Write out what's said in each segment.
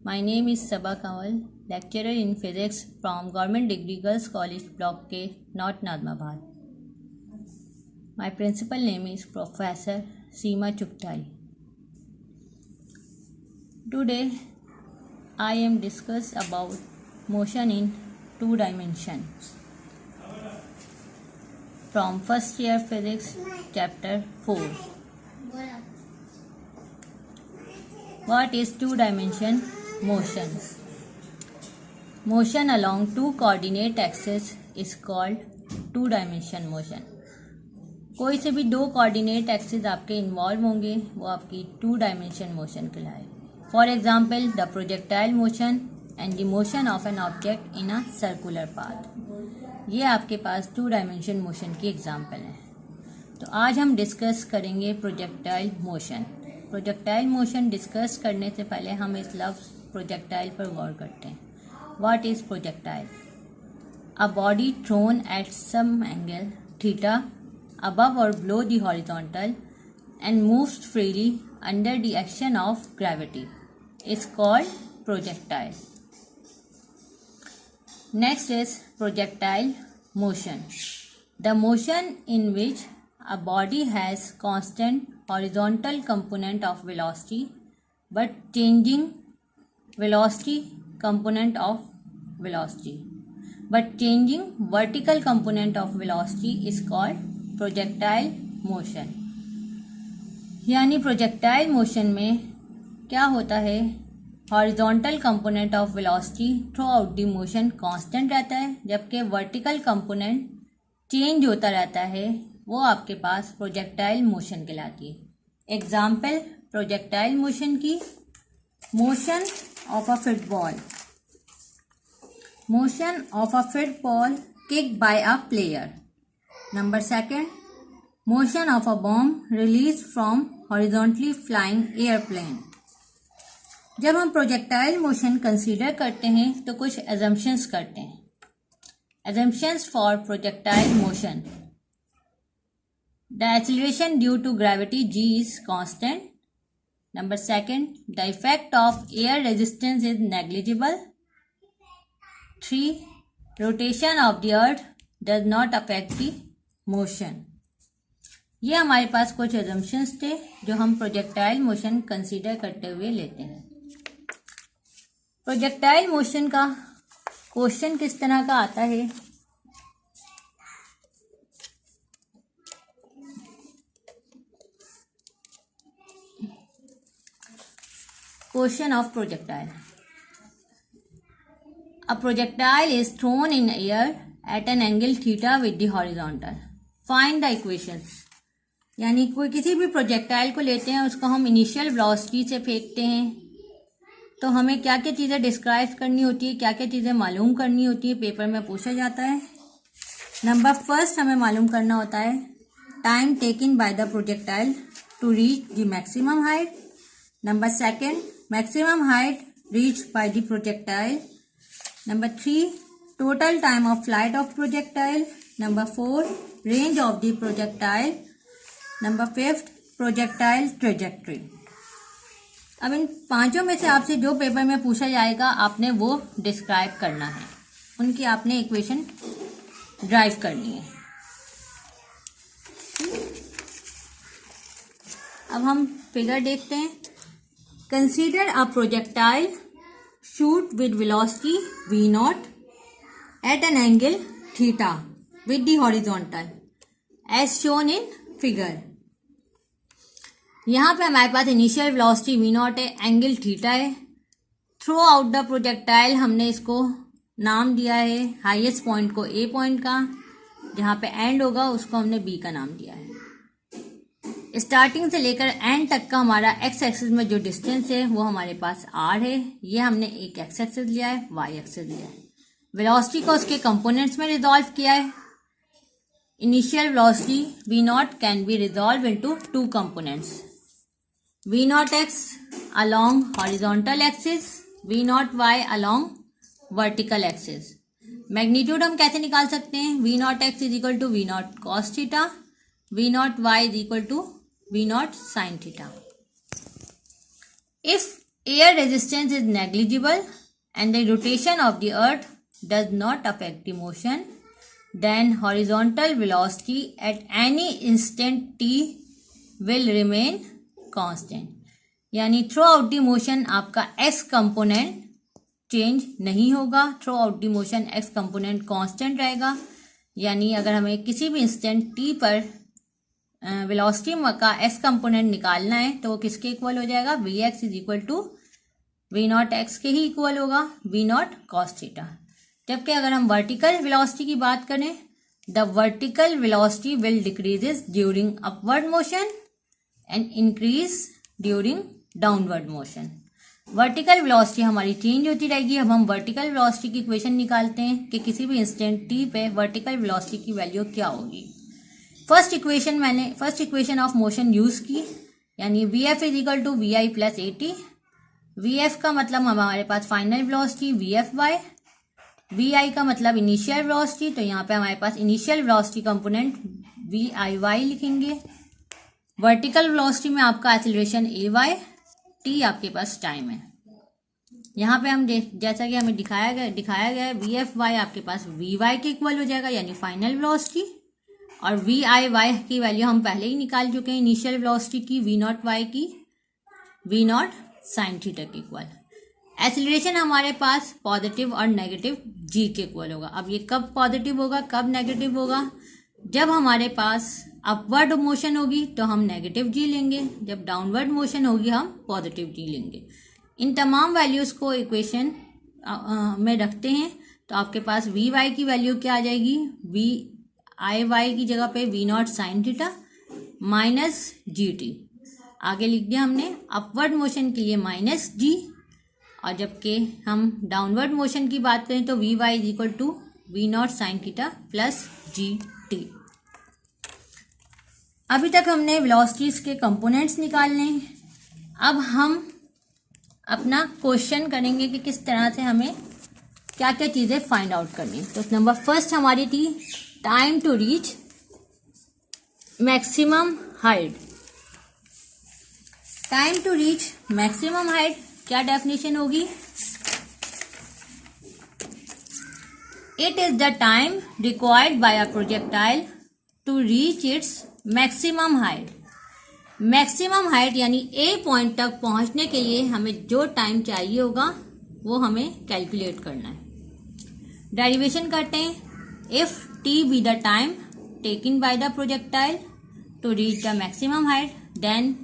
My name is Sabha Kanwal, lecturer in physics from Government Degree Girls College, Block K, North Nadmabad. My principal name is Professor Seema Chugtai. Today, I am discuss about motion in 2 dimensions from first year physics chapter 4. What is 2 dimension motion? Motion along 2 coordinate axes is called 2 dimension motion. कोई से भी 2 coordinate axis आपके involve होंगे वो आपकी 2 dimension motion कहलाए. For example the projectile motion and the motion of an object in a circular path. ये आपके पास 2 डायमेंशन मोशन की एग्जाम्पल है. तो आज हम डिस्कस करेंगे projectile motion. Projectile motion discuss करने से पहले हम इस लफ्ज़ प्रोजेक्टाइल पर गौर करते हैं. What is projectile? A body thrown at some angle theta above or below the horizontal and moves freely under the action of gravity is called projectile. Next is projectile motion. The motion in which a body has constant horizontal component of velocity but changing velocity component of velocity but changing vertical component of velocity is called projectile motion. यानी projectile motion में क्या होता है, horizontal component of velocity through out the motion constant रहता है, जबकि vertical component change होता रहता है. वो आपके पास प्रोजेक्टाइल मोशन कहलाती है. एग्जाम्पल प्रोजेक्टाइल मोशन की, motion of a football. Motion of a football kick by a player. Number 2, motion of a bomb released from horizontally flying airplane. जब हम प्रोजेक्टाइल मोशन कंसीडर करते हैं तो कुछ assumptions करते हैं. Assumptions for projectile motion. The acceleration due to gravity g is constant. Number 2, the effect of air resistance is negligible. 3, rotation of the earth does not affect the motion. ये हमारे पास कुछ assumptions थे जो हम projectile motion consider करते हुए लेते हैं. प्रोजेक्टाइल मोशन का क्वेश्चन किस तरह का आता है? Question of projectile. A projectile is thrown in air at an angle theta with the horizontal. Find the equations. यानी कोई किसी भी प्रोजेक्टाइल को लेते हैं, उसको हम इनिशियल वेलोसिटी से फेंकते हैं, तो हमें क्या क्या चीज़ें डिस्क्राइब करनी होती है, क्या क्या चीज़ें मालूम करनी होती है, पेपर में पूछा जाता है. नंबर फर्स्ट हमें मालूम करना होता है time taken by the projectile to reach the maximum height. Number 2, maximum height reach by the projectile. Number 3, total time of flight of projectile. Number 4, range of the projectile. Number 5, projectile trajectory. अब इन पांचों में से आपसे जो paper में पूछा जाएगा आपने वो डिस्क्राइब करना है, उनकी आपने इक्वेशन ड्राइव करनी है. अब हम फिगर देखते हैं. Consider a projectile shoot with velocity v0 at an angle theta with the horizontal as shown in figure. यहाँ पे हमारे पास इनिशियल वेलोसिटी v0 है, एंगल थीटा है. थ्रू आउट द प्रोजेक्टाइल हमने इसको नाम दिया है, हाईएस्ट पॉइंट को a पॉइंट का, जहाँ पे एंड होगा उसको हमने b का नाम दिया है. स्टार्टिंग से लेकर एंड तक का हमारा एक्स एक्सिस में जो डिस्टेंस है वो हमारे पास r है. ये हमने एक एक्स एक्सिस लिया है, y एक्सिस लिया है. वेलोसिटी को उसके कंपोनेंट्स में रिजॉल्व किया है. Initial velocity v0 can be resolve into 2 components, v0x along horizontal axis, v0y along vertical axis. Magnitude हम कैसे निकाल सकते हैं? v0x is equal to v0 cos theta, v0y is equal to v0 sin theta. If air resistance is negligible and the rotation of the earth does not affect the motion, then horizontal velocity at any instant t will remain constant. यानी throughout the motion आपका x component change नहीं होगा, throughout the motion x component constant रहेगा. यानी अगर हमें किसी भी इंस्टेंट t पर वेलोसिटी का x कंपोनेंट निकालना है तो वो किसके इक्वल हो जाएगा, vx is equal to we naught x के ही इक्वल होगा, वी नॉट कॉस थीटा. जबकि अगर हम वर्टिकल वेलोसिटी की बात करें, the vertical velocity will decreases during upward motion and increase during downward motion. Vertical velocity हमारी चेंज होती रहेगी. अब हम वर्टिकल वेलोसिटी की इक्वेशन निकालते हैं कि किसी भी इंस्टेंट टी पे वर्टिकल वेलोसिटी की वैल्यू क्या होगी. First equation of motion use की, यानी V F is equal to we I plus A T. V F का मतलब हमारे पास final velocity V F by, V I का मतलब इनिशियल वेलोसिटी, तो यहाँ पे हमारे पास इनिशियल वेलोसिटी कंपोनेंट वी आई वाई लिखेंगे. वर्टिकल वेलोसिटी में आपका एक्सीलरेशन ए वाई, टी आपके पास टाइम है. यहाँ पे हम जैसा कि हमें दिखाया गया है वी एफ वाई आपके पास वी वाई के इक्वल हो जाएगा, यानी फाइनल वेलोसिटी. और वी आई वाई की वैल्यू हम पहले ही निकाल चुके हैं इनिशियल वेलोसिटी की, वी नॉट वाई की वी नॉट साइन थीटा के इक्वल. एक्सीलरेशन हमारे पास पॉजिटिव और नेगेटिव जी के इक्वल होगा. अब ये कब पॉजिटिव होगा कब नेगेटिव होगा, जब हमारे पास अपवर्ड मोशन होगी तो हम नेगेटिव जी लेंगे, जब डाउनवर्ड मोशन होगी हम पॉजिटिव जी लेंगे. इन तमाम वैल्यूज को इक्वेशन में रखते हैं तो आपके पास वी वाई की वैल्यू क्या आ जाएगी, वी आई वाई की जगह पे we not sine theta minus ji t. आगे लिख दिया हमने अपवर्ड मोशन के लिए माइनस जी, और जबकि हम डाउनवर्ड मोशन की बात करें तो v y is equal to we not sine theta plus g t. अभी तक हमने वेलोसिटीज के कंपोनेंट्स निकालने. अब हम अपना क्वेश्चन करेंगे कि किस तरह से हमें क्या क्या चीज़ें फाइंड आउट करनी. तो नंबर फर्स्ट हमारी थी time to reach maximum height. Time to reach maximum height क्या डेफिनेशन होगी, it is the time required by a projectile to reach its maximum height. Maximum height यानी ए पॉइंट तक पहुंचने के लिए हमें जो टाइम चाहिए होगा वो हमें कैलकुलेट करना है. डेरिवेशन करते हैं. If T be the time taken by the projectile to reach the maximum height then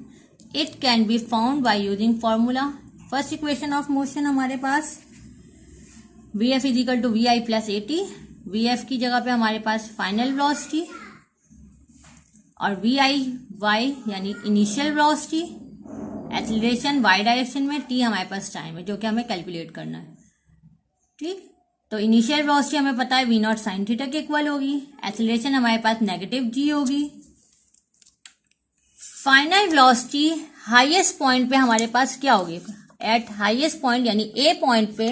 it can be found by using formula. First equation of motion हमारे पास V F is equal to we I plus A T. V F की जगह पे हमारे पास final velocity और V आई Y यानी initial velocity, acceleration Y direction में, टी हमारे पास टाइम है जो कि हमें कैलकुलेट करना है. ठीक, तो इनिशियल वेलोसिटी हमें पता है वी नॉट साइन थीटा के इक्वल होगी, एक्सीलरेशन हमारे पास नेगेटिव जी होगी. फाइनल वेलोसिटी हाईएस्ट पॉइंट पे हमारे पास क्या होगी, एट हाईएस्ट पॉइंट यानी ए पॉइंट पे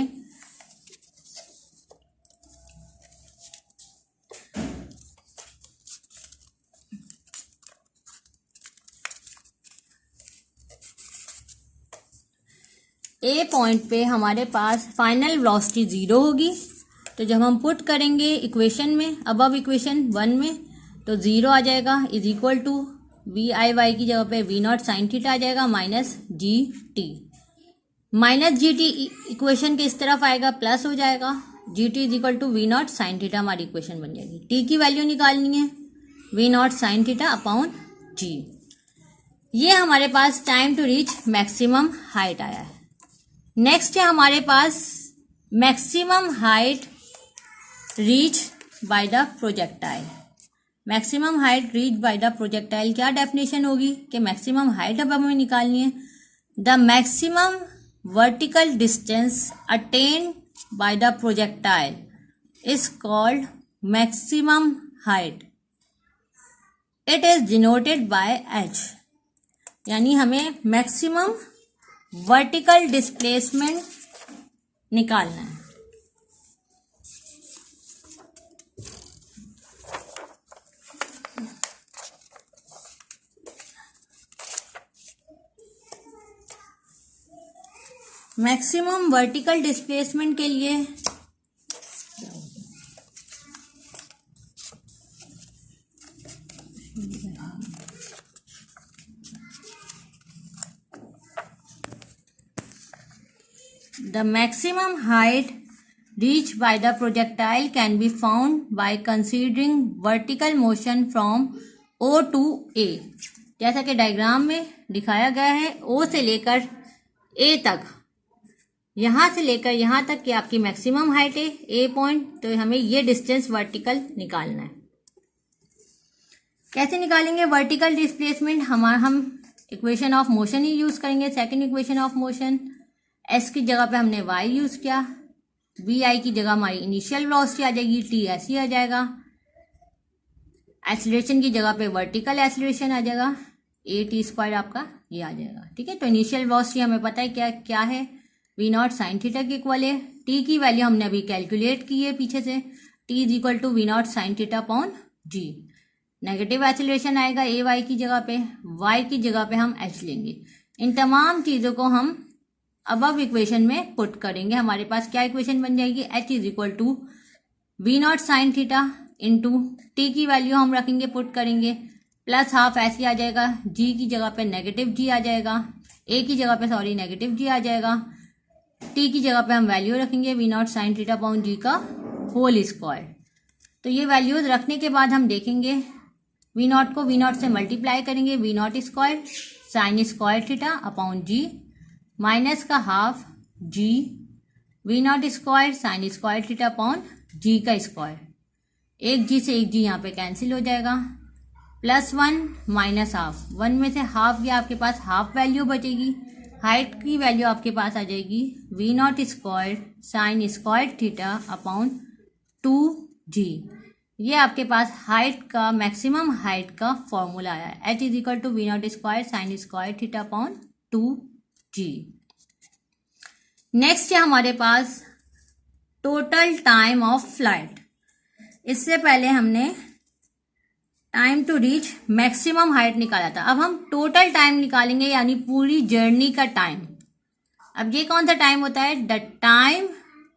हमारे पास फाइनल वेलोसिटी 0 होगी. तो जब हम पुट करेंगे इक्वेशन में, अबव इक्वेशन 1 में, तो 0 आ जाएगा is equal to we I Y की जगह पे वी नॉट साइन थीटा आ जाएगा माइनस जी टी. माइनस जी टी इक्वेशन के इस तरफ आएगा प्लस हो जाएगा, G T is equal to we not sine theta हमारी इक्वेशन बन जाएगी. टी की वैल्यू निकालनी है we not sine theta upon G. ये हमारे पास time to reach maximum height आया है. नेक्स्ट है हमारे पास maximum height reach by the projectile. Maximum height reach by the projectile क्या डेफिनेशन होगी कि मैक्सिमम हाइट अब हमें निकालनी है. The maximum vertical distance attained by the projectile is called maximum height. It is denoted by h. यानी हमें maximum vertical displacement निकालना है. मैक्सिमम वर्टिकल डिस्प्लेसमेंट के लिए the maximum height reached by the projectile can be found by considering vertical motion from O to A। जैसा कि diagram में दिखाया गया है, O से लेकर A तक, यहाँ से लेकर यहाँ तक की आपकी मैक्सिमम हाइट है A पॉइंट, तो हमें ये डिस्टेंस वर्टिकल निकालना है। कैसे निकालेंगे वर्टिकल डिस्प्लेसमेंट? हम इक्वेशन ऑफ मोशन ही यूज करेंगे। Second equation of motion, S की जगह पे हमने वाई यूज किया, वी आई की जगह हमारी इनिशियल वेलोसिटी आ जाएगी, टी ऐसी आ जाएगा, एक्सीलरेशन की जगह पे वर्टिकल एक्सीलरेशन आ जाएगा, ए टी स्क्वायर आपका ये आ जाएगा। ठीक है, तो इनिशियल वेलोसिटी हमें पता है क्या क्या है, वी नॉट साइन थीटा के इक्वल है। टी की वैल्यू हमने अभी कैलकुलेट की है पीछे से, t is equal to we not sine theta upon g. Negative acceleration आएगा ए वाई की जगह पे, वाई की जगह पे हम एच लेंगे। इन तमाम चीजों को हम अबव इक्वेशन में पुट करेंगे। हमारे पास क्या इक्वेशन बन जाएगी, h is equal to we not sine theta into t की वैल्यू हम रखेंगे, पुट करेंगे, प्लस हाफ ऐसे आ जाएगा, जी की जगह पे नेगेटिव जी आ जाएगा, ए की जगह पे सॉरी नेगेटिव जी आ जाएगा, टी की जगह पे हम वैल्यू रखेंगे V not sine theta upon G का होल स्क्वायर। तो ये वैल्यूज रखने के बाद हम देखेंगे वी नॉट को वी नॉट से मल्टीप्लाई करेंगे, we not square sine square theta upon G minus का half G V not square sine square theta upon G का स्क्वायर। एक जी से एक जी यहाँ पे कैंसिल हो जाएगा, plus one minus half, one में से हाफ गया, आपके पास हाफ वैल्यू बचेगी, हाइट की वैल्यू आपके पास आ जाएगी V not square sine square theta upon two G. ये आपके पास हाइट का मैक्सिमम हाइट का फॉर्मूला आया है, H is equal to we not square sine square theta upon two G. Next है हमारे पास टोटल टाइम ऑफ फ्लाइट। इससे पहले हमने time to reach maximum height निकाला था, अब हम टोटल टाइम निकालेंगे, यानी पूरी जर्नी का टाइम। अब ये कौन सा टाइम होता है, the time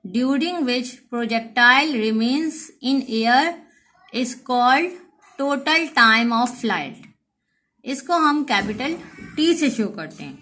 during which projectile remains in air is called total time of flight. इसको हम कैपिटल टी से शो करते हैं।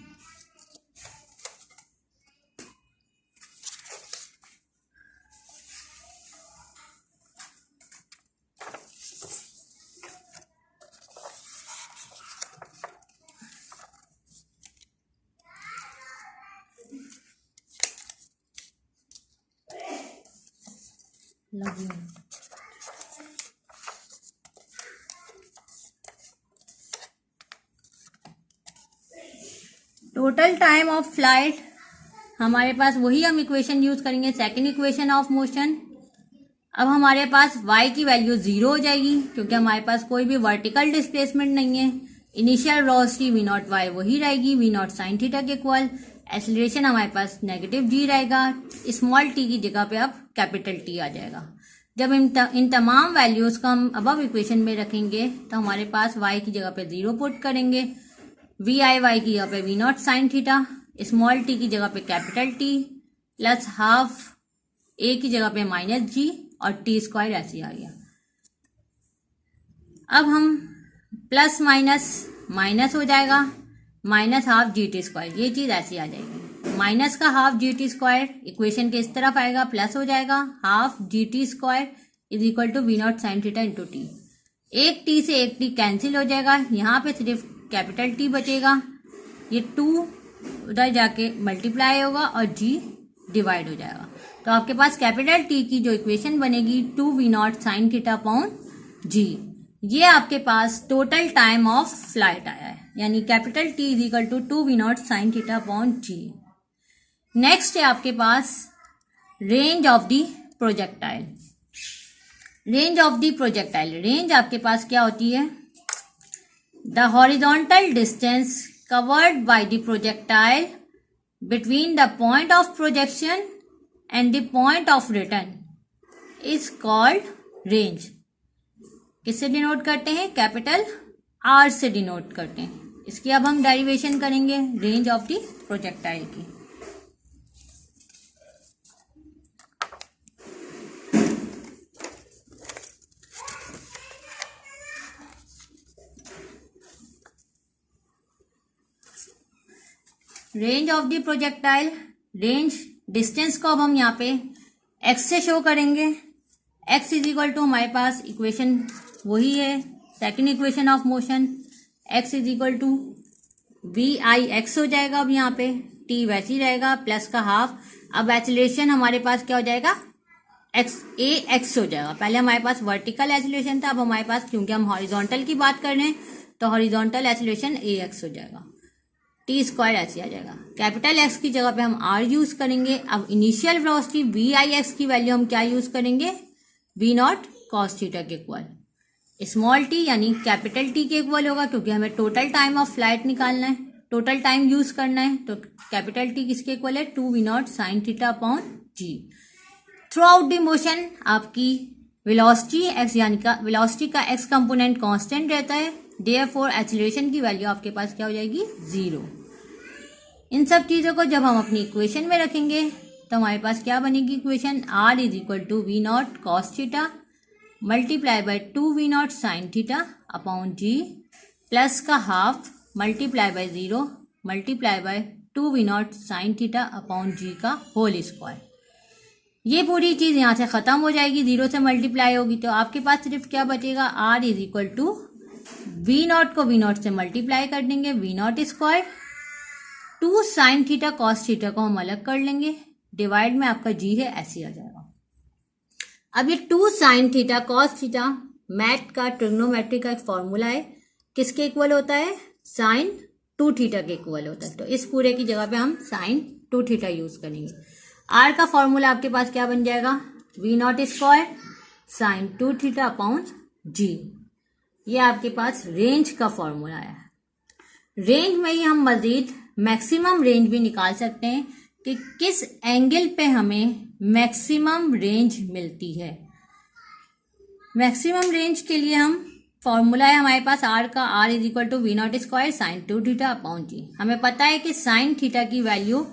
टोटल टाइम ऑफ फ्लाइट हमारे पास वही हम इक्वेशन यूज करेंगे, सेकंड इक्वेशन ऑफ मोशन। अब हमारे पास y की वैल्यू 0 हो जाएगी क्योंकि हमारे पास कोई भी वर्टिकल डिस्प्लेसमेंट नहीं है। Initial velocity v naught y वही रहेगी, वी नॉट साइन थीटा के इक्वल। एक्सीलरेशन हमारे पास नेगेटिव जी रहेगा, स्मॉल टी की जगह पे अब कैपिटल टी आ जाएगा। जब इन तमाम वैल्यूज को हम अबव इक्वेशन में रखेंगे तो हमारे पास y की जगह पे 0 पुट करेंगे, वी आई वाई की जगह पे we not sine theta, small t की जगह पे capital T, plus half a की जगह पे माइनस जी और टी स्क्वायर ऐसे आ गया। अब हम प्लस माइनस माइनस हो जाएगा, minus half G T square, ये चीज ऐसी आ जाएगी। माइनस का half G T square equation के इस तरफ आएगा, प्लस हो जाएगा half G T square is equal to we not sine theta into t. एक टी से एक टी कैंसिल हो जाएगा, यहाँ पे सिर्फ कैपिटल टी बचेगा, ये 2 उधर जाके मल्टीप्लाई होगा और जी डिवाइड हो जाएगा। तो आपके पास कैपिटल टी की जो इक्वेशन बनेगी 2 we not sine theta upon G. ये आपके पास टोटल टाइम ऑफ फ्लाइट आया है, यानी capital T is equal to 2 we not sine theta upon G. Next है आपके पास range of the projectile. Range of the projectile, range आपके पास क्या होती है, the horizontal distance covered by the projectile between the point of projection and the point of return is called range। किससे denote करते हैं, कैपिटल आर से denote करते हैं। इसकी अब हम डेरिवेशन करेंगे रेंज ऑफ द प्रोजेक्टाइल की। Range of the projectile, range distance को अब हम यहाँ पे x से शो करेंगे। x इज इक्वल टू हमारे पास इक्वेशन वही है, second equation of motion, x is equal to we i x हो जाएगा। अब यहाँ पे t वैसे ही रहेगा प्लस का हाफ। अब एक्सीलरेशन हमारे पास क्या हो जाएगा, ए एक्स हो जाएगा। पहले हमारे पास वर्टिकल एक्सीलरेशन था, अब हमारे पास क्योंकि हम हॉरिजॉन्टल की बात कर रहे हैं तो हॉरिजॉन्टल एक्सीलरेशन ए एक्स हो जाएगा, टी स्क्वायर ऐसे आ जाएगा। कैपिटल एक्स की जगह पे हम आर यूज करेंगे। अब initial velocity v i x की वैल्यू हम क्या यूज करेंगे, वी नॉट कॉस थीटा के इक्वल। स्मॉल टी यानी कैपिटल टी के इक्वल होगा क्योंकि हमें टोटल टाइम ऑफ फ्लाइट निकालना है, टोटल टाइम यूज करना है। तो कैपिटल टी किसके इक्वल है, 2 we not sine theta upon g. Throughout the motion आपकी वेलोसिटी एक्स यानी का वेलोसिटी का एक्स कंपोनेंट कांस्टेंट रहता है, देयरफॉर एक्सीलरेशन की वैल्यू आपके पास क्या हो जाएगी, 0। इन सब चीजों को जब हम अपनी इक्वेशन में रखेंगे तो हमारे पास क्या बनेगी equation, R is equal to we not cos theta multiply by 2 we not sine theta upon G plus का half multiply by 0 multiply by 2 we not sine theta upon G का होल स्क्वायर। ये पूरी चीज यहाँ से खत्म हो जाएगी, 0 से मल्टीप्लाई होगी तो आपके पास सिर्फ क्या बचेगा, R is equal to we not को वी नॉट से मल्टीप्लाई कर देंगे, v not square 2 sine theta cos theta को हम अलग कर लेंगे, डिवाइड में आपका जी है ऐसे आ जाएगा। अब ये 2 sine theta cos theta math का ट्रिग्नोमेट्री का एक फॉर्मूला है, किसके इक्वल होता है, साइन 2 थीटा के इक्वल होता है। तो इस पूरे की जगह पे हम साइन 2 थीटा यूज करेंगे। आर का फॉर्मूला आपके पास क्या बन जाएगा, V not square sine 2 theta upon G. ये आपके पास रेंज का फॉर्मूला है। रेंज में ही हम मजीद मैक्सिमम रेंज भी निकाल सकते हैं कि किस एंगल पे हमें मैक्सिमम रेंज मिलती है। मैक्सिमम रेंज के लिए हम फॉर्मूला है हमारे पास आर का, R is equal to we not square sine 2 theta upon G. हमें पता है कि साइन थीटा की वैल्यू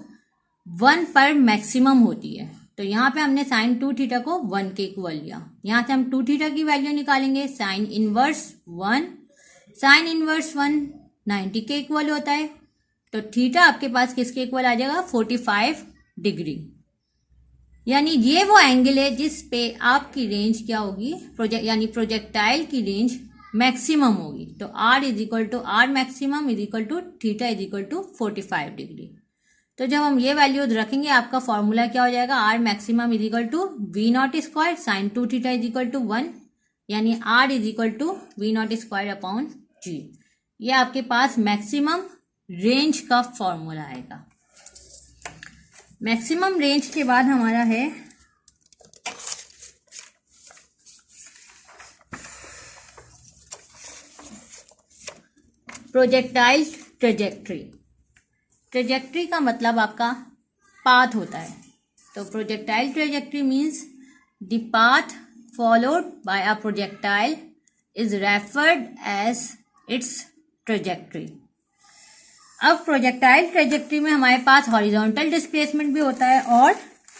1 पर मैक्सिमम होती है, तो यहाँ पे हमने साइन 2 थीटा को 1 के इक्वल लिया। यहाँ से हम 2 थीटा की वैल्यू निकालेंगे, साइन इनवर्स 1, साइन इनवर्स 1 90 के इक्वल होता है, तो थीटा आपके पास किसके इक्वल आ जाएगा, 45 डिग्री। यानी ये वो एंगल है जिस पे आपकी रेंज क्या होगी, यानी प्रोजेक्टाइल की रेंज मैक्सिमम होगी। तो R is equal to R maximum is equal to theta is equal to 45 degree. तो जब हम ये वैल्यूज रखेंगे आपका फॉर्मूला क्या हो जाएगा, R maximum is equal to we not square sine 2 theta is equal to 1, यानी R is equal to we not square upon G. ये आपके पास मैक्सिमम रेंज का फॉर्मूला आएगा। मैक्सिमम रेंज के बाद हमारा है प्रोजेक्टाइल ट्रेजेक्ट्री। ट्रेजेक्ट्री का मतलब आपका पाथ होता है, तो projectile trajectory means the path followed by a projectile is referred as its trajectory. अब प्रोजेक्टाइल ट्रेजेक्ट्री में हमारे पास हॉरिजॉन्टल डिस्प्लेसमेंट भी होता है और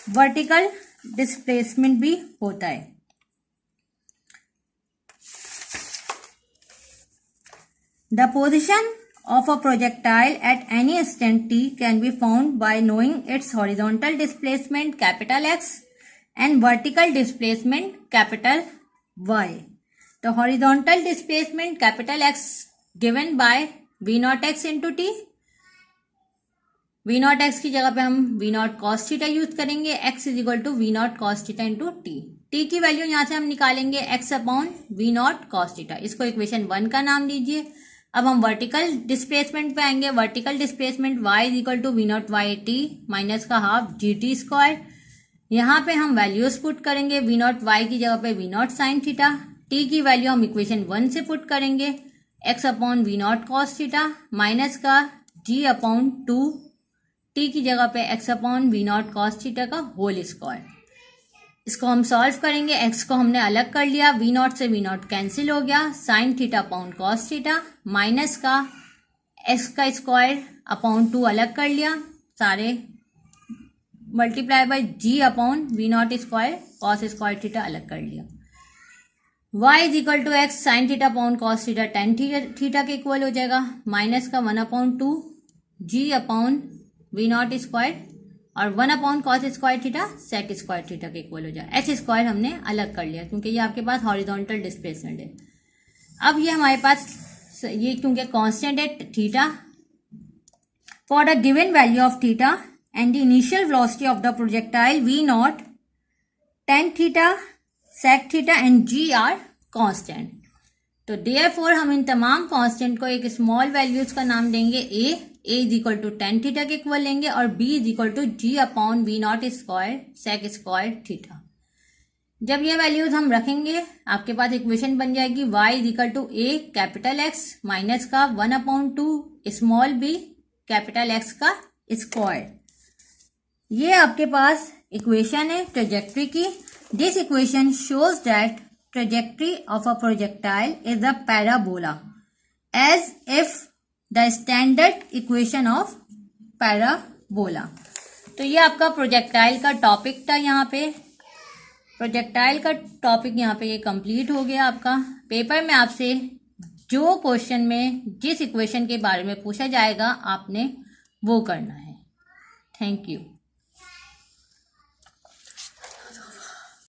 वर्टिकल डिस्प्लेसमेंट भी होता है। The position of a projectile at any instant t can be found by knowing its horizontal displacement capital X and vertical displacement capital Y. The horizontal displacement capital X given by V naught x into t. V naught x की जगह पे हम V naught cos theta use करेंगे, x is equal to V naught cos theta into t। t की value यहाँ से हम निकालेंगे x upon V naught cos theta, इसको इक्वेशन 1 का नाम दीजिए। अब हम वर्टिकल डिस्प्लेसमेंट पे आएंगे, vertical displacement y is equal to we naught Y T minus का हाफ जी टी स्क्वायर। यहाँ पे हम वैल्यूज पुट करेंगे, वी नॉट वाई की जगह पे we not sine theta, T की वैल्यू हम इक्वेशन 1 से पुट करेंगे, x upon V not cos theta minus का g अपॉन 2, टी की जगह पे x upon V not cos theta का होल स्क्वायर। इसको हम सॉल्व करेंगे, x को हमने अलग कर लिया, वी नॉट से वी नॉट कैंसिल हो गया, sine theta upon cos theta minus का x का स्क्वायर अपॉन 2 अलग कर लिया, सारे multiply by g upon V not square cos square theta अलग कर लिया। y is equal to X sine theta upon cos theta tan theta के इक्वल हो जाएगा, माइनस का 1 अपॉन 2 g upon V not square और 1 cos square theta sec square theta के इक्वल हो जाए। एच स्क्वायर हमने अलग कर लिया क्योंकि ये आपके पास हॉरिजॉन्टल डिस्प्लेसमेंट है। अब ये हमारे पास ये क्योंकि कांस्टेंट है theta, for a given value of theta and the initial velocity of the projectile V naught, tan theta, sec theta and G R constant. तो देयरफॉर हम इन तमाम कांस्टेंट को एक स्मॉल वैल्यूज का नाम देंगे A is equal to tan theta के इक्वल लेंगे और B is equal to G upon V not square sec square theta. जब ये वैल्यूज हम रखेंगे आपके पास इक्वेशन बन जाएगी y is equal to A capital X minus का 1/2 स्मॉल बी कैपिटल एक्स का स्क्वायर। ये आपके पास इक्वेशन है ट्रेजेक्ट्री की। This equation shows that trajectory of a projectile is a parabola as if the standard equation of parabola। तो ये आपका प्रोजेक्टाइल का टॉपिक था। यहाँ पे प्रोजेक्टाइल का टॉपिक यहाँ पे ये कंप्लीट हो गया आपका। पेपर में आपसे जो क्वेश्चन में जिस इक्वेशन के बारे में पूछा जाएगा आपने वो करना है। Thank you.